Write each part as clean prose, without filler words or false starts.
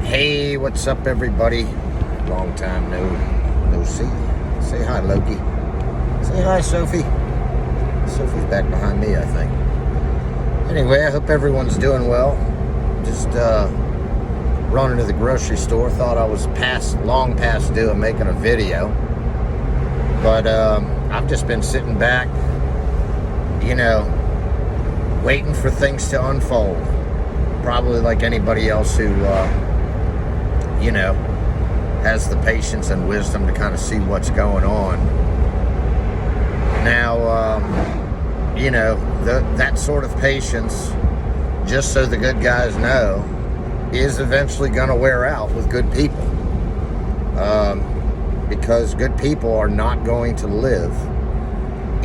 Hey, what's up, everybody? Long time no see. Say hi, Loki. Say hi, Sophie. Sophie's back behind me, I think. Anyway, I hope everyone's doing well. Just running to the grocery store. Thought I was long past due of making a video, but I've just been sitting back, waiting for things to unfold. Probably like anybody else who has the patience and wisdom to kind of see what's going on. Now, that sort of patience, just so the good guys know, is eventually going to wear out with good people. Because good people are not going to live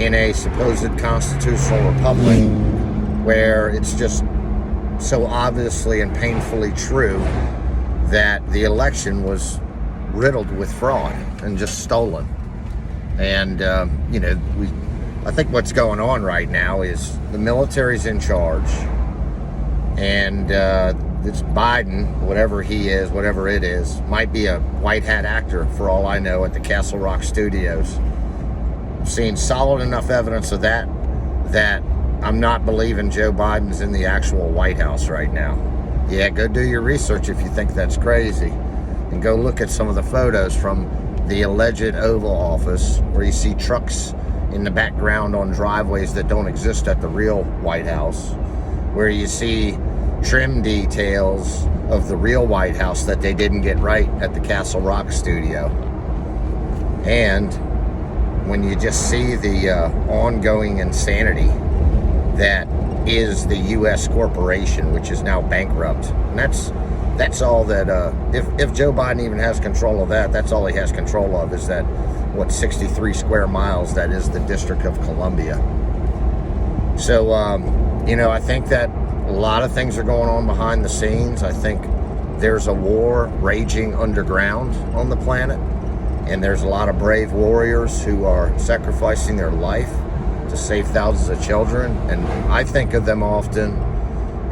in a supposed constitutional republic where it's just so obviously and painfully true that the election was riddled with fraud and just stolen. And, I think what's going on right now is the military's in charge, and this Biden, whatever he is, whatever it is, might be a white hat actor for all I know at the Castle Rock studios. I've seen solid enough evidence of that I'm not believing Joe Biden's in the actual White House right now. Yeah, go do your research if you think that's crazy. And go look at some of the photos from the alleged Oval Office where you see trucks in the background on driveways that don't exist at the real White House, where you see trim details of the real White House that they didn't get right at the Castle Rock studio. And when you just see the ongoing insanity that is the U.S. corporation, which is now bankrupt. And that's all that, if Joe Biden even has control of that, that's all he has control of, is that, 63 square miles that is the District of Columbia. So, I think that a lot of things are going on behind the scenes. I think there's a war raging underground on the planet, and there's a lot of brave warriors who are sacrificing their life to save thousands of children, and I think of them often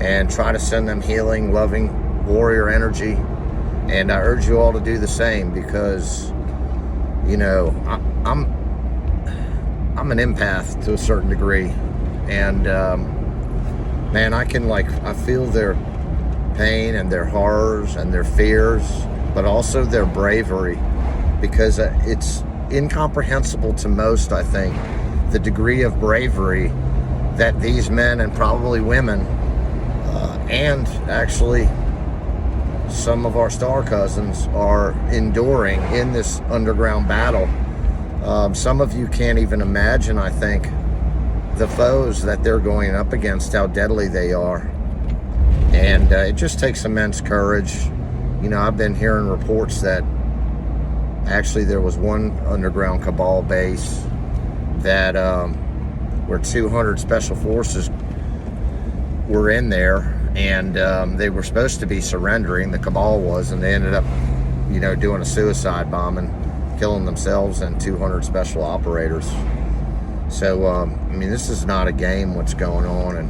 and try to send them healing, loving, warrior energy, and I urge you all to do the same, because I'm an empath to a certain degree, and man, I feel their pain and their horrors and their fears, but also their bravery, because it's incomprehensible to most, I think, the degree of bravery that these men and probably women, and actually some of our star cousins, are enduring in this underground battle. Some of you can't even imagine, I think, the foes that they're going up against, how deadly they are. And it just takes immense courage. I've been hearing reports that actually there was one underground cabal base that where 200 special forces were in there, and they were supposed to be surrendering, the cabal was, and they ended up doing a suicide bombing, killing themselves and 200 special operators. So this is not a game, what's going on, and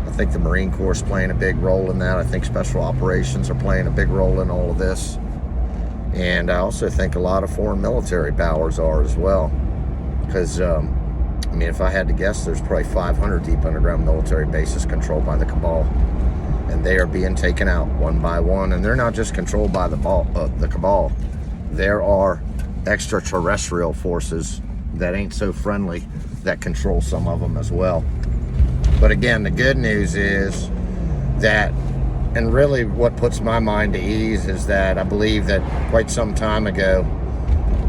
I think the Marine Corps is playing a big role in that. I think special operations are playing a big role in all of this, and I also think a lot of foreign military powers are as well. Because, if I had to guess, there's probably 500 deep underground military bases controlled by the cabal. And they are being taken out one by one. And they're not just controlled by the cabal. There are extraterrestrial forces that ain't so friendly that control some of them as well. But again, the good news is that, and really what puts my mind to ease, is that I believe that quite some time ago,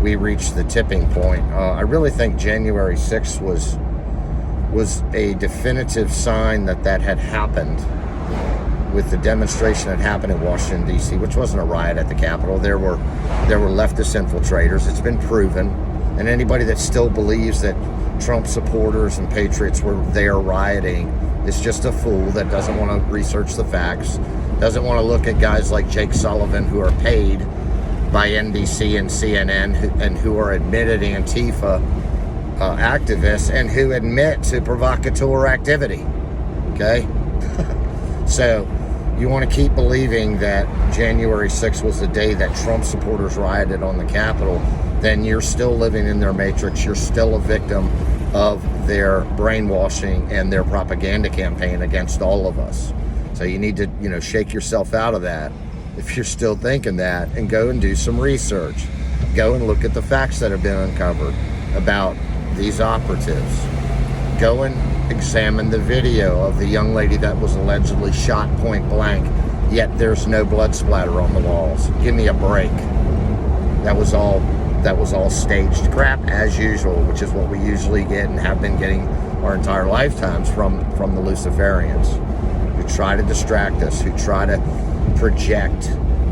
we reached the tipping point. I really think January 6th was a definitive sign that had happened with the demonstration that happened in Washington, D.C., which wasn't a riot at the Capitol. There were leftist infiltrators. It's been proven. And anybody that still believes that Trump supporters and patriots were there rioting is just a fool that doesn't want to research the facts, doesn't want to look at guys like Jake Sullivan, who are paid by NBC and CNN, and who are admitted Antifa activists, and who admit to provocateur activity. Okay? So, you want to keep believing that January 6th was the day that Trump supporters rioted on the Capitol, then you're still living in their matrix. You're still a victim of their brainwashing and their propaganda campaign against all of us. So you need to, shake yourself out of that if you're still thinking that, and go and do some research. Go and look at the facts that have been uncovered about these operatives. Go and examine the video of the young lady that was allegedly shot point blank, yet there's no blood splatter on the walls. Give me a break. That was all staged crap, as usual, which is what we usually get and have been getting our entire lifetimes from the Luciferians, who try to distract us, who try to project,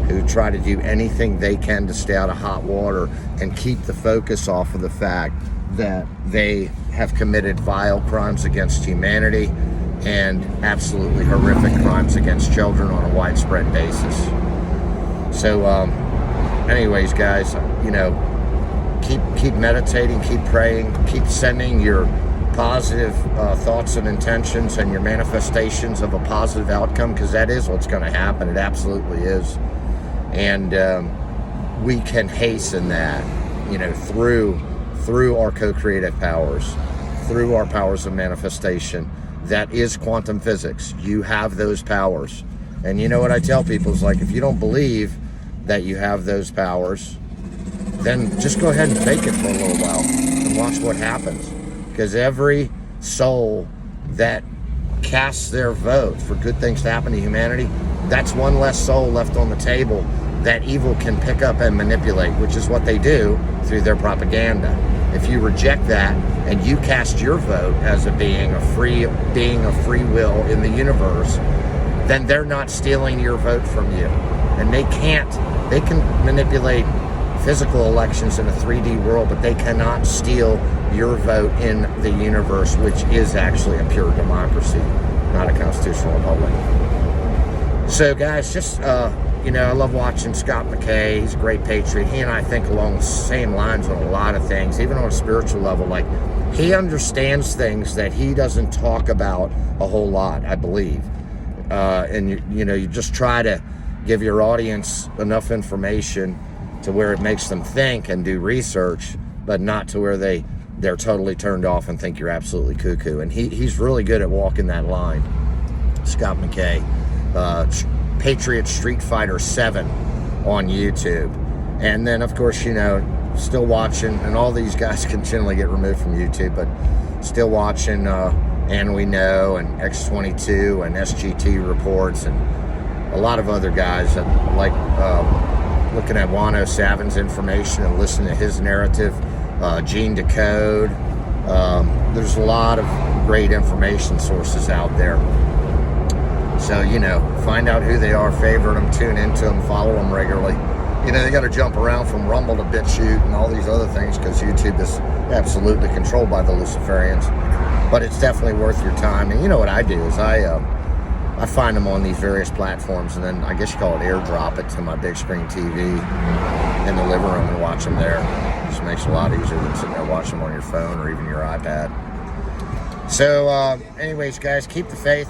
who try to do anything they can to stay out of hot water and keep the focus off of the fact that they have committed vile crimes against humanity and absolutely horrific crimes against children on a widespread basis. So, anyways, guys, keep meditating, keep praying, keep sending your positive thoughts and intentions and your manifestations of a positive outcome, because that is what's going to happen. It absolutely is. And we can hasten that, through our co-creative powers, through our powers of manifestation. That is quantum physics. You have those powers. And you know what I tell people is, like, if you don't believe that you have those powers, then just go ahead and fake it for a little while and watch what happens. Because every soul that casts their vote for good things to happen to humanity, that's one less soul left on the table that evil can pick up and manipulate, which is what they do through their propaganda. If you reject that and you cast your vote as a being of free will in the universe, then they're not stealing your vote from you. And they can manipulate physical elections in a 3D world, but they cannot steal your vote in the universe, which is actually a pure democracy, not a constitutional republic. So, guys, just, I love watching Scott McKay. He's a great patriot. He and I think along the same lines on a lot of things, even on a spiritual level. Like, he understands things that he doesn't talk about a whole lot, I believe. And, you just try to give your audience enough information to where it makes them think and do research, but not to where they're totally turned off and think you're absolutely cuckoo. And he's really good at walking that line. Scott McKay, Patriot Street Fighter 7 on YouTube. And then, of course, still watching, and all these guys continually get removed from YouTube, but still watching And We Know and X22 and SGT Reports and a lot of other guys that like looking at Wano Savin's information and listening to his narrative, Gene Decode. There's a lot of great information sources out there. So, find out who they are, favorite them, tune into them, follow them regularly. They got to jump around from Rumble to BitChute and all these other things because YouTube is absolutely controlled by the Luciferians. But it's definitely worth your time. And you know what I do is I find them on these various platforms, and then I guess you call it airdrop it to my big screen TV in the living room and watch them there. It just makes it a lot easier than sitting there watching them on your phone or even your iPad. So, anyways, guys, keep the faith.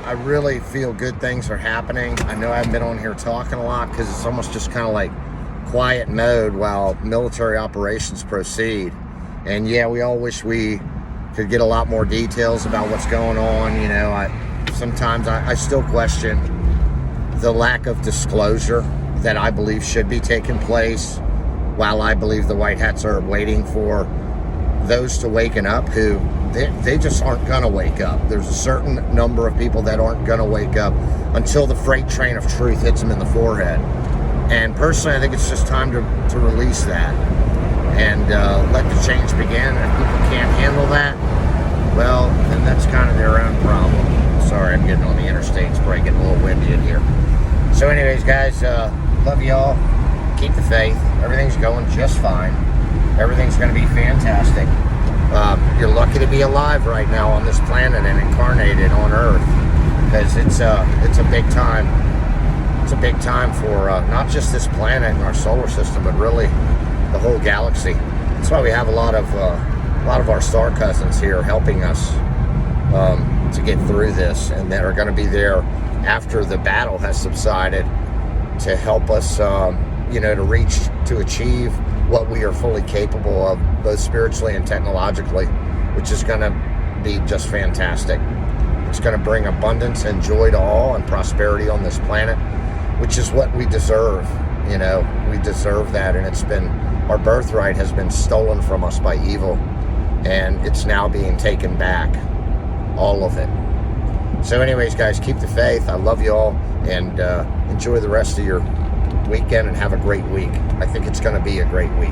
I really feel good things are happening. I know I haven't been on here talking a lot because it's almost just kind of like quiet mode while military operations proceed. And yeah, we all wish we could get a lot more details about what's going on. Sometimes I still question the lack of disclosure that I believe should be taking place, while I believe the White Hats are waiting for those to waken up who they just aren't going to wake up. There's a certain number of people that aren't going to wake up until the freight train of truth hits them in the forehead. And personally, I think it's just time to release that and let the change begin. If people can't handle that, well, then that's kind of their own problem. Sorry, I'm getting on the interstate. It's probably getting a little windy in here. So anyways, guys, love y'all. Keep the faith. Everything's going just fine. Everything's going to be fantastic. You're lucky to be alive right now on this planet and incarnated on Earth, because it's a big time. It's a big time for not just this planet and our solar system, but really the whole galaxy. That's why we have a lot of our star cousins here helping us to get through this, and that are going to be there after the battle has subsided, to help us, to achieve what we are fully capable of, both spiritually and technologically, which is going to be just fantastic. It's going to bring abundance and joy to all, and prosperity on this planet, which is what we deserve. We deserve that, and our birthright has been stolen from us by evil, and it's now being taken back, all of it. So anyways, guys, keep the faith. I love you all, and enjoy the rest of your weekend, and have a great week. I think it's going to be a great week.